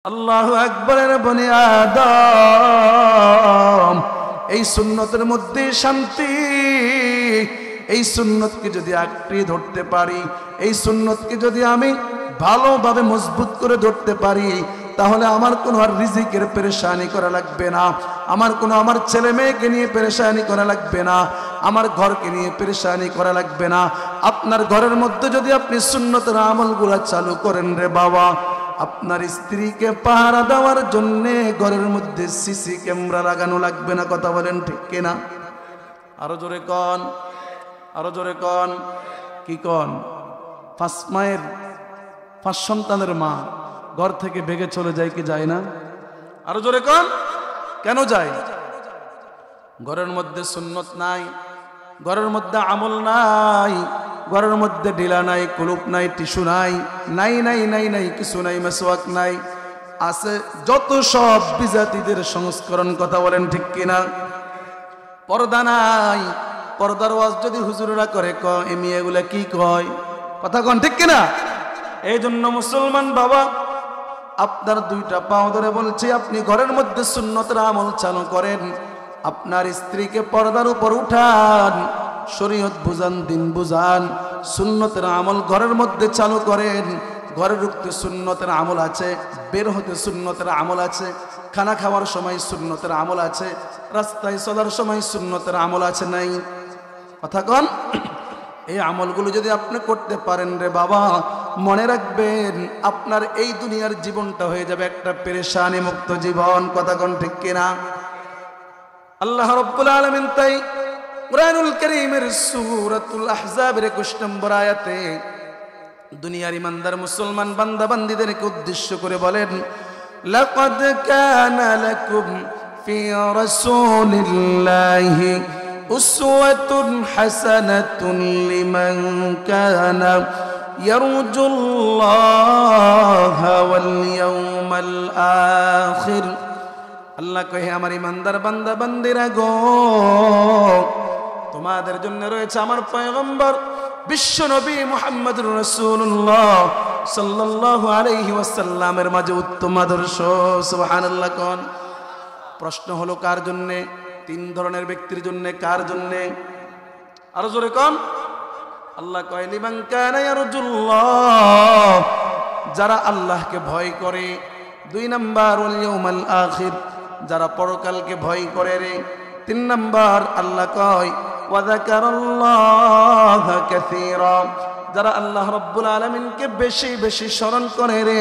আল্লাহু আকবরের বনি আদম, এই সুন্নতের মধ্যে শান্তি। এই সুন্নতকে যদি আঁকড়ে ধরতে পারি, এই সুন্নতকে যদি আমি ভালোভাবে মজবুত করে ধরতে পারি, তাহলে আমার কোনো আর রিজিকের পেরেশানি করা লাগবে না, আমার ছেলে মেয়েকে নিয়ে পেরেশানি করা লাগবে না, আমার ঘরকে নিয়ে পেরেশানি করা লাগবে না। আপনার ঘরের মধ্যে যদি আপনি সুন্নতের আমলগুলো চালু করেন রে বাবা, আপনার স্ত্রীকে পাহারা দেওয়ার জন্য ঘরের মধ্যে সিসি ক্যামেরা লাগানো লাগবে না। কথা বলেন ঠিক কিনা? আরো জোরে কন, আরো জোরে কন। কি কন? পাঁচ সন্তানের মা ঘর থেকে ভেগে চলে যায় কি যায় না? আরো জোরে কন। কেন যায়? ঘরের মধ্যে সুন্নত নাই, ঘরের মধ্যে আমল নাই, ঘরের মধ্যে ঢিলা নাই, কুলুপ নাই, টিস্যু নাই, নাই নাই নাই নাই কিছু নাই, মেসওয়াক নাই, আছে যত সব বিজাতিদের সংস্করণ। কথা বলেন ঠিক কিনা? পর্দা নাই, পর্দার ওয়াজ যদি হুজুররা করে এই মেয়েগুলা কি কয়? কথা কন ঠিক কিনা? এই জন্য মুসলমান বাবা, আপনার দুইটা পাও ধরে বলছি, আপনি ঘরের মধ্যে সুন্নতের আমল চালু করেন, আপনার স্ত্রীকে পর্দার উপর উঠান, শরীয়ত বুঝান, দিন বুঝান, সুন্নতের আমল ঘরের মধ্যে চালু করেন। ঘরে ঢুকতে সুন্নতের আমল আছে, বের হতে সুন্নতের আমল আছে, খানা খাওয়ার সময় সুন্নতের আমল আছে, রাস্তায় চলার সময় সুন্নতের আমল আছে নাই? কথা কন। এই আমলগুলো যদি আপনি করতে পারেন রে বাবা, মনে রাখবেন আপনার এই দুনিয়ার জীবনটা হয়ে যাবে একটা পেরেশানি মুক্ত জীবন। কথা কন ঠিক কিনা? আল্লাহ রাব্বুল আলামিন তাই কুরআনুল কারীমের সূরাতুল আহজাবের 21 নম্বর আয়াতে দুনিয়ার ইমানদার মুসলমান বান্দা বান্দীদেরকে উদ্দেশ্য করে বলেন, লাকাদ কানা লাকুম ফি রাসূলিল্লাহি উসওয়াতুন হাসানাতুন লিমান কানা ইয়ারজুল্লাহা ওয়াল ইয়াউমাল আখির। আল্লাহ কহে, আমার ইমানদার বান্দা বান্দিরা গো, তোমাদের জন্য রয়েছে আমার পয়গম্বর বিশ্ব নবী মুহাম্মদুর রাসূলুল্লাহ সাল্লাল্লাহু আলাইহি ওয়াসাল্লামের মাঝে উত্তম আদর্শ। সুবহানাল্লাহ কোন। প্রশ্ন হলো কার জন্য? তিন ধরনের ব্যক্তির জন্য। কার জন্য? আরো জোরে কোন। আল্লাহ কয়, লিমান কানা ইয়ারজুল্লাহ, যারা আল্লাহকে ভয় করে। 2 নাম্বার ওয়াল ইয়াউমাল আখির, যারা পরকালকে ভয় করে রে। 3 নাম্বার আল্লাহ কয় ওয়া যাকারাল্লাহা কাসীরা, যারা আল্লাহ রাব্বুল আলামিনকে বেশি বেশি স্মরণ করে রে।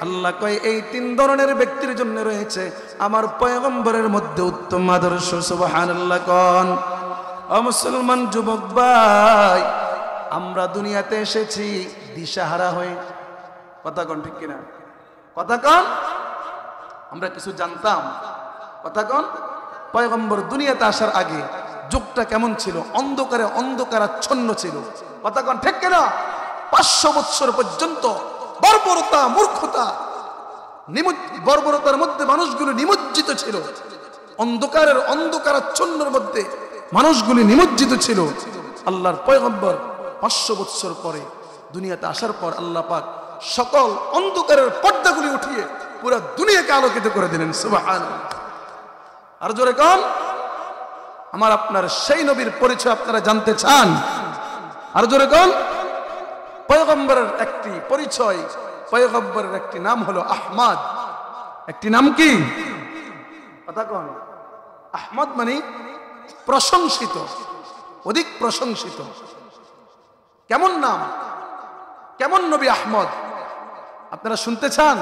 আল্লাহ কয় এই 3 ধরনের ব্যক্তির জন্য রয়েছে আমার পয়গম্বরের মধ্যে উত্তম আদর্শ। সুবহানাল্লাহ কোন। ও মুসলমান যুবক ভাই, আমরা দুনিয়াতে এসেছি দিশাহারা হয়ে। কথা কোন ঠিক কিনা? কথা কন। আমরা কিছু জানতাম? কথা কন। পয়গম্বর দুনিয়াতে আসার আগে যুগটা কেমন ছিল? অন্ধকারে অন্ধকারাচ্ছন্ন ছিল। কথা কন ঠিক কিনা? 500 বছর পর্যন্ত বর্বরতা, মূর্খতা, বর্বরতার মধ্যে মানুষগুলো নিমজ্জিত ছিল। অন্ধকারের অন্ধকারাচ্ছন্নের মধ্যে মানুষগুলি নিমজ্জিত ছিল। আল্লাহর পয়গম্বর 500 বছর পরে দুনিয়াতে আসার পর আল্লাহ পাক সকল অন্ধকারের পর্দাগুলি উঠিয়ে পুরো দুনিয়াকে আলোকিত করে দিলেন। সুবহানাল্লাহ। আর জোরে কোন। আমার আপনার সেই নবীর পরিচয় আপনারা জানতে চান? আর জোরে কোন। পয়গম্বরের একটি পরিচয়, পয়গম্বরের একটি নাম হলো আহমদ। একটি নাম কি? কথা কোন। আহমদ মানে প্রশংসিত, অধিক প্রশংসিত। কেমন নাম? কেমন নবী আহমদ? আপনারা শুনতে চান?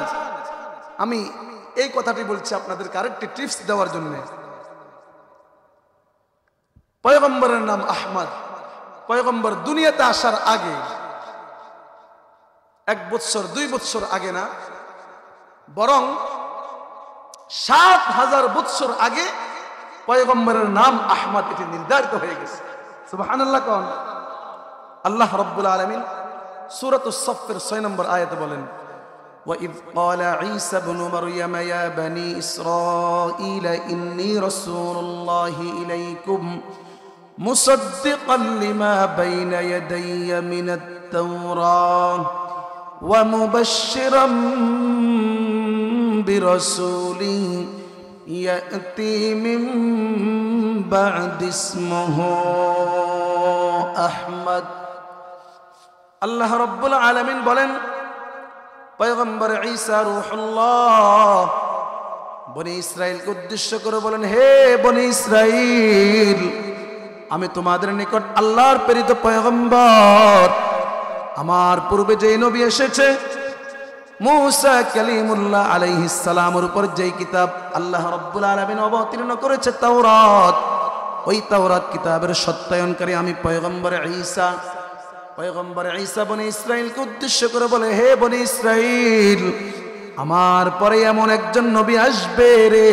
আমি এই কথাটি বলছি আপনাদেরকে আরেকটি টিপস দেওয়ার জন্য। পয়গম্বরের নাম আহমদ। পয়গম্বর দুনিয়াতে আসার আগে 1 বছর 2 বছর আগে না, বরং 7000 বছর আগে পয়গম্বরের নাম আহমদ এটি নির্ধারিত হয়ে গেছে। সুবহানাল্লাহ কোন। আল্লাহ রাব্বুল আলামিন সূরাতুস সাফফের 6 নম্বর আয়াতে বলেন, وَإِذْ قَالَ عِيسَى ابْنُ مَرْيَمَ يَا بَنِي إِسْرَائِيلَ إِنِّي رَسُولُ اللَّهِ إِلَيْكُمْ مُصَدِّقًا لِمَا بَيْنَ يَدَيَّ مِنَ التَّوْرَاةِ وَمُبَشِّرًا বিরাসূলি ইয়াতি মিন বা'দি ইসমুহু আহমদ। আল্লাহ রাব্বুল আলামিন বলেন, পয়গম্বর ঈসা রূহুল্লাহ বনি ইসরাইলকে উদ্দেশ্য করে বলেন, হে বনি ইসরাইল, আমি তোমাদের নিকট আল্লাহর প্রেরিত পয়গম্বর। আমার পূর্বে যেই নবী এসেছে, মূসা কালিমুল্লাহ আলাইহিস সালামের উপর যেই কিতাব আল্লাহ রাব্বুল আলামিন অবতীর্ণ করেছে তাওরাত, ওই তাওরাত কিতাবের সত্যায়নকারী আমি পয়গম্বর ঈসা। পয়গম্বর ঈসা বনি ইসরাইলকে উদ্দেশ্য করে বলে, হে বনি ইসরাইল, আমার পরে এমন একজন নবী আসবে রে,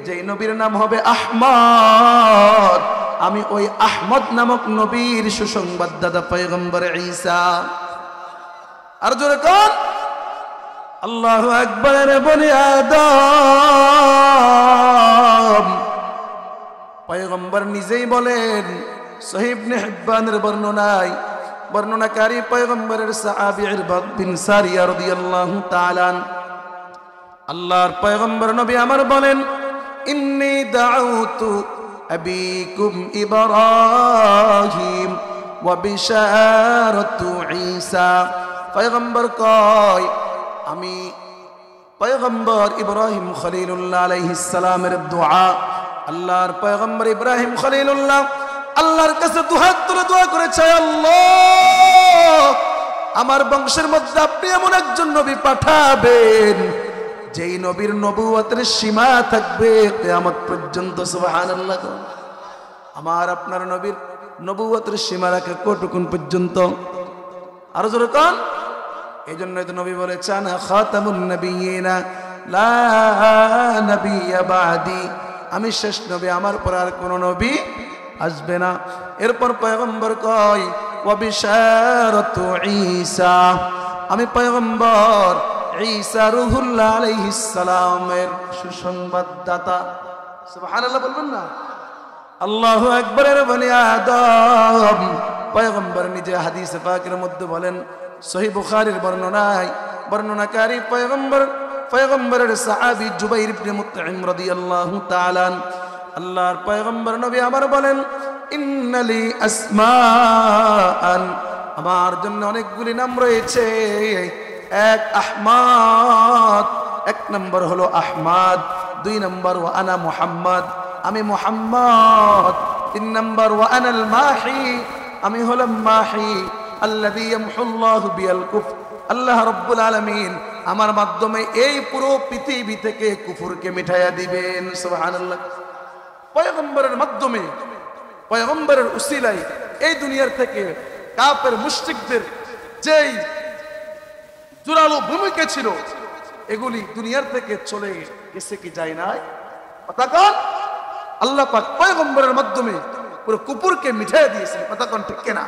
যেই নবীর নাম হবে আহমদ। আমি ওই আহমদ নামক নবীর সুসংবাদদাতা পয়গম্বর ঈসা। আর জোরে কোন আল্লাহু আকবার। বনি আদম, পয়গম্বর নিজেই বলেন, সহিহ ইবনে হিব্বানের বর্ণনায় বর্ণনাকারী পয়গম্বরের সাহাবী ইরবাদ বিন সারিয়া রাদিয়াল্লাহু তাআলা, আল্লাহর পয়গম্বর নবী আমার বলেন, ইন্নী দাউতু আবিকুম ইব্রাহিম ওয়া বিশারাতু ঈসা। পয়গম্বর কয়, আমি পয়গম্বর ইব্রাহিম খলিলুল্লাহ আলাইহিস সালামের দোয়া, আল্লাহর পয়গম্বর ইব্রাহিম খলিলুল্লাহ আল্লাহর কাছে দুহাত তুলে দোয়া করেছে, আল্লাহ, আমার বংশের মধ্যে আপনি এমন একজন নবী পাঠাবেন যেই নবীর নবুয়তের সীমা থাকবে কিয়ামত পর্যন্ত। সুবহানাল্লাহ। আমার আপনার নবীর নবুয়তের সীমা রাখে কতটুকুন পর্যন্ত? আরো জোরে কোন। এই জন্যই তো নবী বলেছেন, খাতামুন নবিয়িনা লা নবিয়্যা বাদি, আমি শেষ নবী, আমার পর আর কোন নবী আসবে না। এরপর পয়গম্বর কয়, ওয়া বিশারাতু ঈসা, আমি পয়গম্বর ঈসা রূহুল্লাহ আলাইহিস সালামের সুসংবাদদাতা। সুবহানাল্লাহ বলবেন না? আল্লাহু আকবার। বনি আদম, পয়গম্বর নিজে হাদিসে পাকের মধ্যে বলেন, সহিহ বুখারীর বর্ণনায় বর্ণনাকারী পয়গম্বরের সাহাবী জুবাইর ইবনে মুতঈম রাদিয়াল্লাহু তাআলা, আল্লাহর পয়গম্বর নবী আমার বলেন, ইন্নালি আসমাআন, আমার জন্য অনেকগুলি নাম রয়েছে। এক আহমদ, এক নম্বর হলো আহমদ। দুই নম্বর ওয়া আনা মুহাম্মদ, আমি মুহাম্মদ। তিন নম্বর ওয়া আনাল মাহি, আমি হলাম মাহি। আল্লাযী ইয়ামহুল্লাহু বিল কুফর, আল্লাহ রাব্বুল আলামিন আমার মাধ্যমে এই পুরো পৃথিবী থেকে কুফরকে মিটাইয়া দিবেন। সুবহানাল্লাহ। পয়গম্বরের মাধ্যমে, পয়গম্বরের উসিলায় এই দুনিয়ার থেকে কাফের মুশরিকদের যেই জোরালো ভূমিকা ছিল, এগুলি দুনিয়ার থেকে চলে গেছে কি যায় নাই? কথা কন। আল্লাহ পাক পয়গম্বরের মাধ্যমে পুরো কুফরকে মিটাইয়া দিয়েছেন। কথা কন, ঠিক কিনা?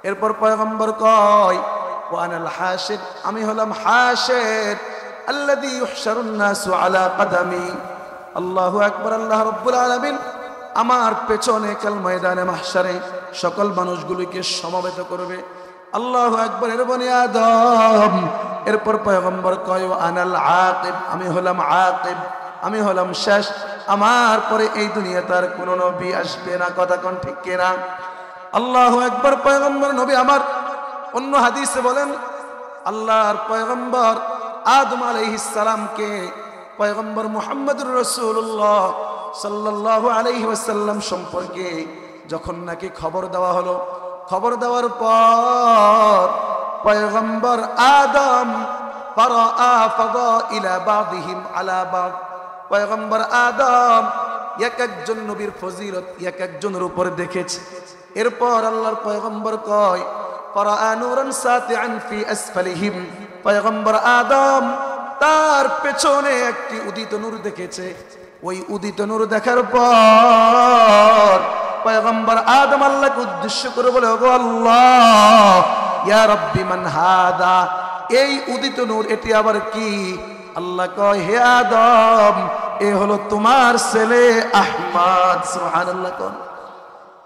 এরপর পয়গম্বর কয়, ওয়া আনাল হাশির, আমি হলাম হাশির, আল্লাযী ইউহশারুন নাসু আলা কদামি। আল্লাহু আকবার। আল্লাহ রাব্বুল আলামিন আমার পেছনে কাল ময়দানে মাহশারে সকল মানুষগুলোকে সমবেত করবে। আল্লাহু আকবার। এর বনি আদম, এরপর পয়গম্বর কয়, ওয়া আনাল আকিব, আমি হলাম আকিব, আমি হলাম শেষ, আমার পরে এই দুনিয়াতে আর কোনো নবী আসবে না। কথা কোন, ঠিক কিনা? আল্লাহু আকবার। পয়গম্বর নবী আমার অন্য হাদিসে বলেন, আল্লাহর পয়গম্বর আদম আলাইহিস সালামকে পয়গম্বর মুহাম্মদুর রাসূলুল্লাহ সাল্লাল্লাহু আলাইহি ওয়াসাল্লাম সম্পর্কে যখন নাকি খবর দেওয়া হলো, খবর দেওয়ার পর পয়গম্বর আদম ফারাআ ফাদাইলা বাদিহিম আলা বাদ, পয়গম্বর আদম এক একজন নবীর ফজিলত এক একজনের উপর দেখেছে। এরপর আল্লাহর পয়গম্বর কয়, ফারাআ নূরান সাতিআন ফি আসফালিহিম, পয়গম্বর আদম তার পেছনে একটি উদিত নূর দেখেছে। ওই উদিত নূর দেখার পর পয়গম্বর আদম আল্লাহকে উদ্দেশ্য করে বলে, ওগো আল্লাহ, ইয়া রাব্বি মান হাদা, এই উদিত নূর এটি আবার কি? আল্লাহ কয়, হে আদম, এ হলো তোমার ছেলে আহমদ। সুবহানাল্লাহ। কোন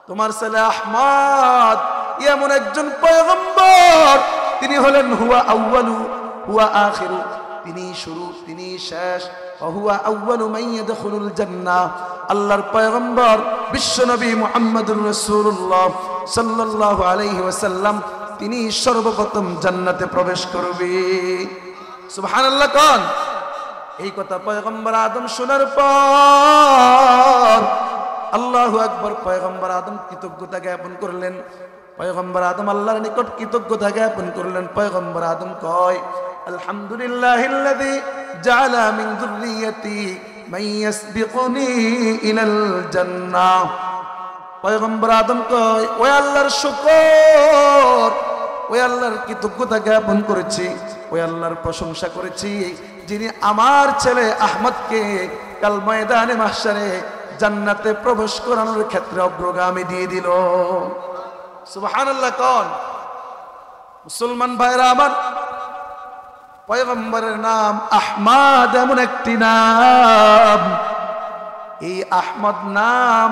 তোমার ছেলে আহমদ এমন একজন পয়গম্বর, তিনি হলেন হুয়া আউয়ালু হুয়া আখিরু, তিনি শুরু, তিনি শেষ। ওহুয়া আউয়ালু মান ইয়াদখুলুল জান্নাহ, আল্লাহর পয়গম্বর বিশ্বনবী মুহাম্মদুর রাসূলুল্লাহ সাল্লাল্লাহু আলাইহি ওয়াসাল্লাম, তিনি সর্বপ্রথম জান্নাতে প্রবেশ করবে। সুবহানাল্লাহ কোন? এই কথা পয়গম্বর আদম শোনার পর আল্লাহু আকবার, পয়গম্বর আদম কৃতজ্ঞতা জ্ঞাপন করলেন। পয়গম্বর আদম আল্লাহর নিকট কৃতজ্ঞতা জ্ঞাপন করলেন। পয়গম্বর আদম কয়, আলহামদুলিল্লাহিল্লাযী জাআলা মিন যুররিয়্যাতি মান ইয়াসবিকুনি ইলাল জান্নাহ। পয়গম্বর আদম কয়, ও আল্লাহর শুকর, ওই আল্লাহর কৃতজ্ঞতা জ্ঞাপন করেছি, ওই আল্লাহর প্রশংসা করেছি যিনি আমার ছেলে আহমদকে কাল ময়দানে মাহশারে জান্নাতে প্রবেশ করানোর ক্ষেত্রে অগ্রগামী দিয়ে দিল। সুবহানাল্লাহ কোন? মুসলমান ভাইরা আমার, পয়গম্বরের নাম আহমদ, এমন একটি নাম। এই আহমদ নাম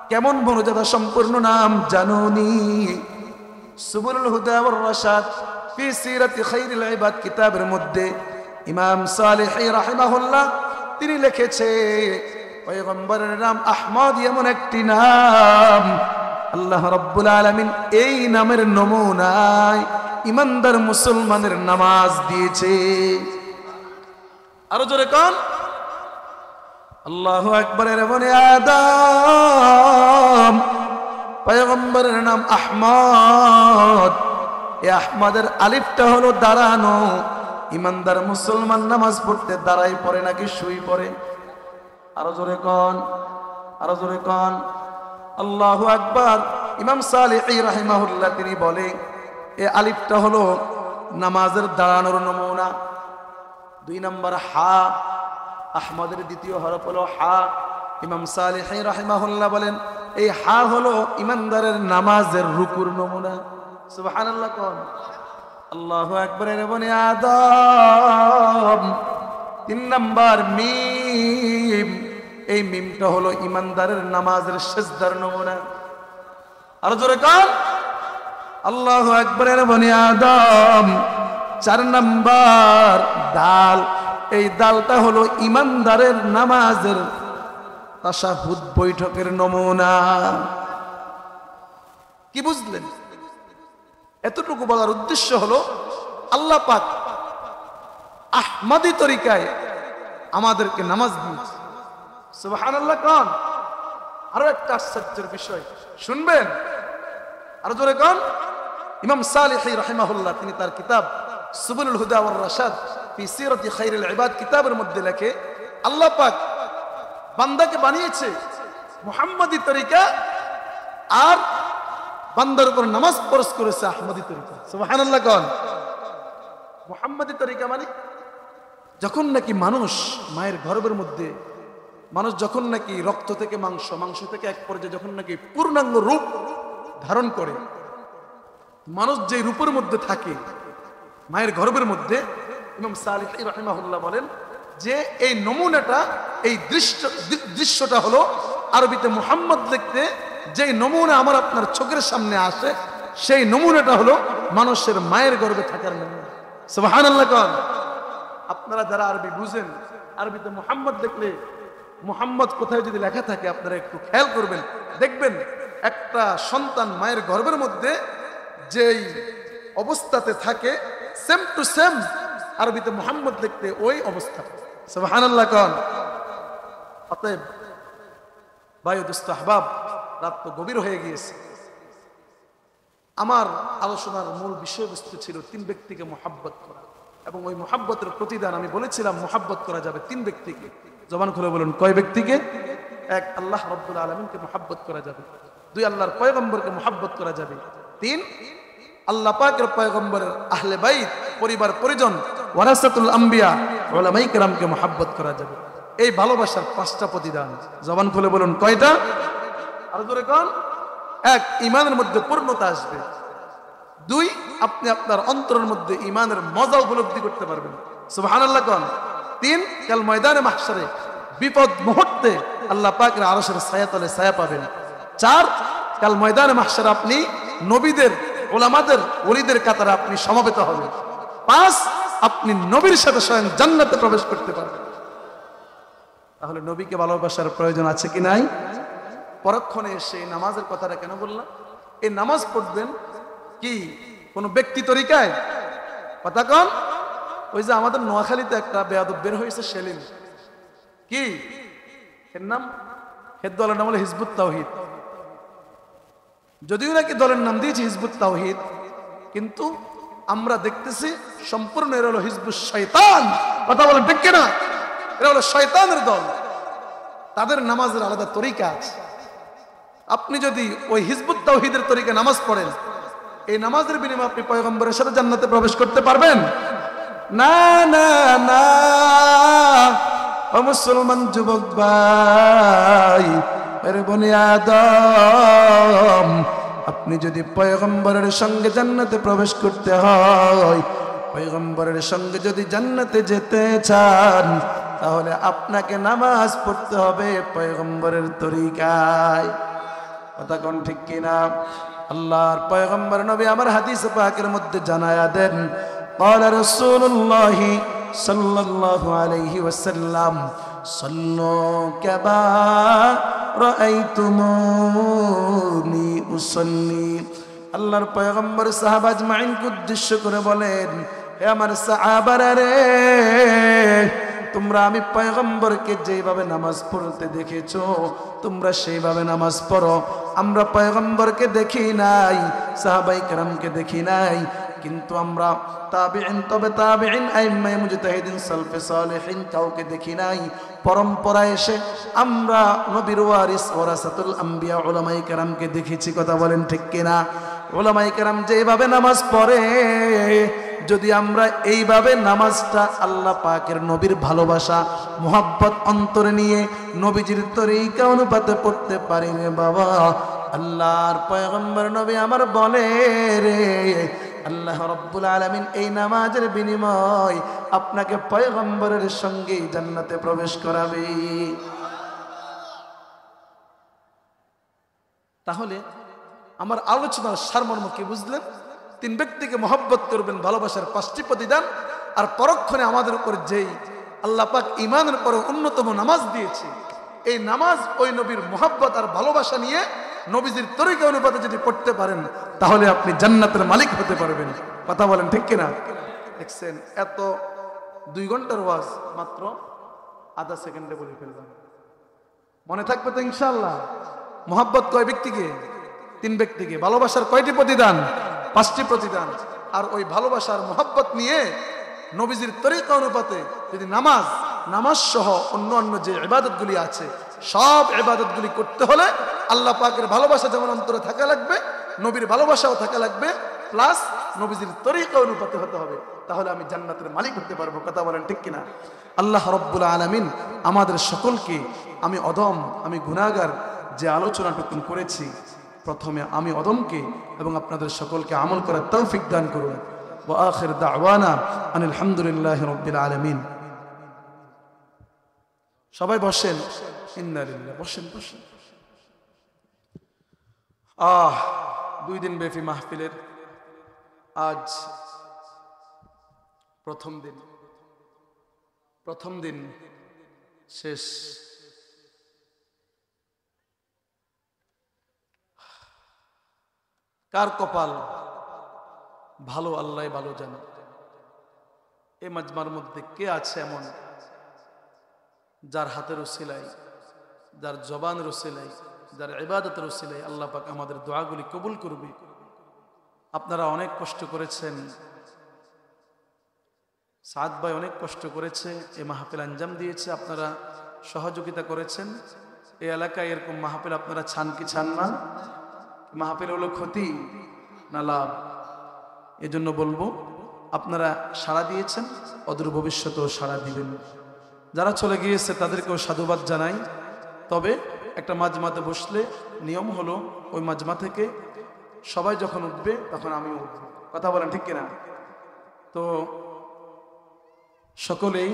কেমন মর্যাদা সম্পূর্ণ নাম জানুনি? সুবুলুল হুদা ওয়ার রাশাদ ফি সিরাতি খায়রিল ইবাদ কিতাবের মধ্যে ইমাম সালেহী রাহিমাহুল্লাহ তিনি লিখেছে, পয়গম্বরের নাম আহমদ এমন একটি নাম, আল্লাহ রাব্বুল আলামিন এই নামের নমুনায় ইমানদার মুসলমানের নামাজ দিয়েছে। আরো জোরে কোন? আল্লাহু আকবার। বনে আদম, পয়গম্বরের নাম আহমদ। এই আহমদের আলিফটা হলো দাঁড়ানো। ইমানদার মুসলমান নামাজ পড়তে দাঁড়াই পড়ে নাকি শুই পড়ে? আরো জোরে কোন? আরো জোরে কোন? আল্লাহু আকবার। ইমাম সালেহী রাহিমাহুল্লাহ তিনি বলে, এই আলিফটা হলো নামাজের দাঁড়ানোর নমুনা। 2 নম্বর হা, আহমদের দ্বিতীয় হরফ হলো হা। ইমাম সালেহী রাহিমাহুল্লাহ বলেন, এই হা হলো ইমানদারের নামাজের রুকুর নমুনা। সুবহানাল্লাহ কোন? আল্লাহু আকবার। বনে আদম। 3 নম্বর মিম, এই মিমটা হলো ইমানদারের নামাজের সিজদার নমুনা। আর জোরে কোন? আল্লাহু আকবার। বনে আদম। 4 নম্বর দাল, এই দালটা হলো ইমানদারের নামাজের তাশাহুদ বৈঠকের নমুনা। কি বুঝলেন? এতটুকু বলার উদ্দেশ্য হলো আল্লাহ পাক আহমদি তরিকায় আমাদেরকে নামাজ দিয়েছে। সুবহানাল্লাহ কোন? আরো একটা আশ্চর্যের বিষয় শুনবেন, আরো জোরে কোন? ইমাম সালেহী রাহিমাহুল্লাহ তিনি তার কিতাব সুবুলুল হুদা ওয়ার রাশাদ ফি সিরাতি খায়রিল ইবাদ কিতাবের মধ্যে লেখে, আল্লাহ পাক বান্দাকে বানিয়েছে মুহাম্মাদি তরিকা, আর বান্দার উপর নামাজ ফরজ করেছে আহমদি তরিকা। সুবহানাল্লাহ কোন? মুহাম্মাদি তরিকা মানে যখন নাকি মানুষ মায়ের গর্ভের মধ্যে, মানুষ যখন নাকি রক্ত থেকে মাংস, মাংস থেকে এক পর্যায়ে যখন নাকি পূর্ণাঙ্গ রূপ ধারণ করে, মানুষ যে রূপের মধ্যে থাকে মায়ের গর্ভের মধ্যে, ইমাম সালেহী রাহিমাহুল্লাহ বলেন যে এই নমুনাটা, এই দৃশ্যটা হলো আরবিতে মুহাম্মদ লিখতে যে নমুনা আমার আপনার চোখের সামনে আসে, সেই নমুনাটা হলো মানুষের মায়ের গর্ভে থাকার নমুনা। সুবহানাল্লাহ কোন? আপনারা যারা আরবি বুঝেন, আরবিতে মুহাম্মদ লিখলে মুহাম্মদ কোথায় যদি লেখা থাকে আপনারা একটু খেয়াল করবেন, দেখবেন একটা সন্তান মায়ের গর্ভের মধ্যে যেই অবস্থাতে থাকে সেম টু সেম আরবিতে মুহাম্মদ লিখতে ওই অবস্থা। সুবহানাল্লাহ কোন? অতএব ভাই দোস্ত আহবাব, রাত তো গভীর হয়ে গিয়েছে। আমার আলোচনার মূল বিষয়বস্তু ছিল 3 ব্যক্তিকে মুহাব্বত করা, এবং ওই মুহাব্বতের প্রতিদান আমি বলেছিলাম মুহাব্বত করা যাবে 3 ব্যক্তিকে। জবান খুলে বলুন, কয় ব্যক্তিকে? 1 আল্লাহ রাব্বুল আলামিনকে মুহাব্বত করা যাবে, 2 আল্লাহর পয়গম্বরকে মুহাব্বত করা যাবে, 3 আল্লাহ পাকের পয়গম্বরের আহলে বাইত পরিবার পরিজন ওয়ারাসাতুল আম্বিয়া উলামায়ে কেরামকে মুহাব্বত করা যাবে। এই ভালোবাসার 5টা প্রতিদান। জবান খুলে বলুন, কয়টা? আর জোরে কোন? 1 ঈমানের মধ্যে পূর্ণতা আসবে, 2 আপনি আপনার অন্তরের মধ্যে ঈমানের মজা উপলব্ধি করতে পারবেন। সুবহানাল্লাহ কোন? 3 কাল ময়দানে মাহশারে বিপদ মুহূর্তে আল্লাহ পাকের আরশের ছায়াতলে ছায়া পাবেন। 4 কাল ময়দানে মাহশারে আপনি নবীদের, উলামাদের, ওলিদের কাতারে আপনি সমবেত হবেন। 5 আপনি নবীর সাথে স্বয়ং জান্নাতে প্রবেশ করতে পারবেন। তাহলে নবীকে ভালোবাসার প্রয়োজন আছে কি নাই? পরক্ষণে এসে নামাজের কথাটা কেন বললাম? এই নামাজ পড়বেন কি কোন ব্যক্তি তরিকায়? কথা কন। ওই যে আমাদের নোয়াখালীতে একটা বেয়াদব বের হয়েছে, সেলিম, কি এর নাম? এর দলের নাম হলো হিজবুত তাওহীদ। যদিও নাকি দলের নাম দিয়েছে হিজবুত তাওহীদ, কিন্তু আমরা দেখতেছি সম্পূর্ণ এরা হলো হিজবুত শয়তান। কথা বলেন ঠিক কিনা? এরা হলো শয়তানের দল। তাদের নামাজের আলাদা তরিকা আছে। আপনি যদি ওই হিজবুত তাওহীদের তরিকা নামাজ পড়েন, এই নামাজের বিনিময়ে আপনি পয়গম্বরের সাথে জান্নাতে প্রবেশ করতে পারবেন না? না না, ও মুসলমান যুবক ভাই, আরে বনি আদম, আপনি যদি পয়গম্বরের সঙ্গে জান্নাতে প্রবেশ করতে হয়, পয়গম্বরের সঙ্গে যদি জান্নাতে যেতে চান, তাহলে আপনাকে নামাজ পড়তে হবে পয়গম্বরের তরিকায়। কথা কোন ঠিক কিনা? আল্লাহর পয়গম্বর নবী আমার হাদিসে পাকের মধ্যে জানায়া দেন, ক্বালা রাসূলুল্লাহ সাল্লাল্লাহু আলাইহি ওয়াসাল্লাম, সাল্লু কামা রাআইতুমুনি উসাল্লি। আল্লাহর পয়গম্বর সাহাবা আজমাইনকে উদ্দেশ্য করে বলেন, হে আমার সাহাবারা রে, তোমরা আমি পয়গম্বরকে যেভাবে নামাজ পড়তে দেখেছো, তোমরা সেইভাবে নামাজ পড়ো। আমরা পয়গম্বরকে দেখি নাই, সাহাবায়ে কেরামকে দেখি নাই, কিন্তু আমরা তাবিঈন, তবে তাবিঈন, আইম্মায়ে মুজতাহিদিন, সালফে সালেহিন কাউকে দেখি নাই। পরম্পরায় এসে আমরা নবীর ওয়ারিস ওয়ারাসাতুল আম্বিয়া উলামায়ে কেরামকে দেখেছি। কথা বলেন ঠিক কিনা? উলামায়ে কেরাম যেভাবে নামাজ পড়ে, যদি আমরা এইভাবে নামাজটা আল্লাহ পাকের নবীর ভালোবাসা মোহাব্বত অন্তরে নিয়ে নবীজির তরিকা অনুপাতে পড়তে পারি রে বাবা, আল্লাহর পয়গম্বর নবী আমার বলে রে, আল্লাহ রাব্বুল আলামিন এই নামাজের বিনিময় আপনাকে পয়গম্বরের সঙ্গে জান্নাতে প্রবেশ করাবে। তাহলে আমার আলোচনার সারমর্ম কি বুঝলেন? তিন ব্যক্তিকে মহব্বত করবেন, ভালোবাসার 5টি প্রতিদান। আর পরক্ষণে আমাদের উপর যেই আল্লাহ পাক ঈমানের পরে অন্যতম নামাজ দিয়েছে, এই নামাজ ওই নবীর মহব্বত আর ভালোবাসা নিয়ে নবীজির তরিকা অনুপাতে যদি পড়তে পারেন, তাহলে আপনি জান্নাতের মালিক হতে পারবেন। কথা বলেন ঠিক কিনা? দেখছেন, এত 2 ঘন্টার ওয়াজ মাত্র আধা সেকেন্ডে বলে ফেললাম। মনে থাকবে তো ইনশাআল্লাহ? মহব্বত কয় ব্যক্তিকে? 3 ব্যক্তিকে। ভালোবাসার কয়টি প্রতিদান? 5টি প্রতিদান। আর ওই ভালোবাসার মহব্বত নিয়ে নবীজির তরিকা অনুপাতে যদি নামাজ সহ অন্য যে ইবাদতগুলি আছে, সব ইবাদতগুলি করতে হলে আল্লাহ পাকের ভালোবাসা যেমন অন্তরে থাকা লাগবে, নবীর ভালোবাসাও থাকা লাগবে, প্লাস নবীজির তরিকা অনুপাতে হতে হবে। তাহলে আমি জান্নাতের মালিক হতে পারবো। কথা বলেন ঠিক কিনা? আল্লাহ রাব্বুল আলামিন আমাদের সকলকে, আমি গুনাহগার, যে আলোচনাটুকু করেছি, প্রথমে আমি অদমকে এবং আপনাদের সকলকে আমল করার তৌফিক দান করুন। ওয়া আখির দাওয়ানা আনিল হামদুলিল্লাহি রাব্বিল আলামিন। সবাই বসেন। ইন্না লিল্লাহি, বসেন। 2 দিন ব্যাপী মাহফিলের আজ প্রথম দিন শেষ। কার কপাল ভালো আল্লাহ ভালো জানে। এই মাজমার মধ্যে কে আছে এমন যার হাতের উসিলায়, যার জবানের উসিলায়, যার ইবাদতের উসিলায় আল্লাহ পাক আমাদের দোয়াগুলি কবুল করবে। আপনারা অনেক কষ্ট করেছেন, সাদ ভাই অনেক কষ্ট করেছে, এই মাহফিল আঞ্জাম দিয়েছে, আপনারা সহযোগিতা করেছেন। এই এলাকায় এরকম মাহফিল আপনারা চান কি চান না? মাহফিল হলো ক্ষতি না লাভ? এজন্য বলবো, আপনারা সাড়া দিয়েছেন, অদূর ভবিষ্যতেও সাড়া দিবেন। যারা চলে গিয়েছে তাদেরকেও সাধুবাদ জানাই। তবে একটা মাজমাতে বসলে নিয়ম হলো, ওই মাজমা থেকে সবাই যখন উঠবে তখন আমিও উঠবো। কথা বলেন ঠিক কিনা? তো সকলেই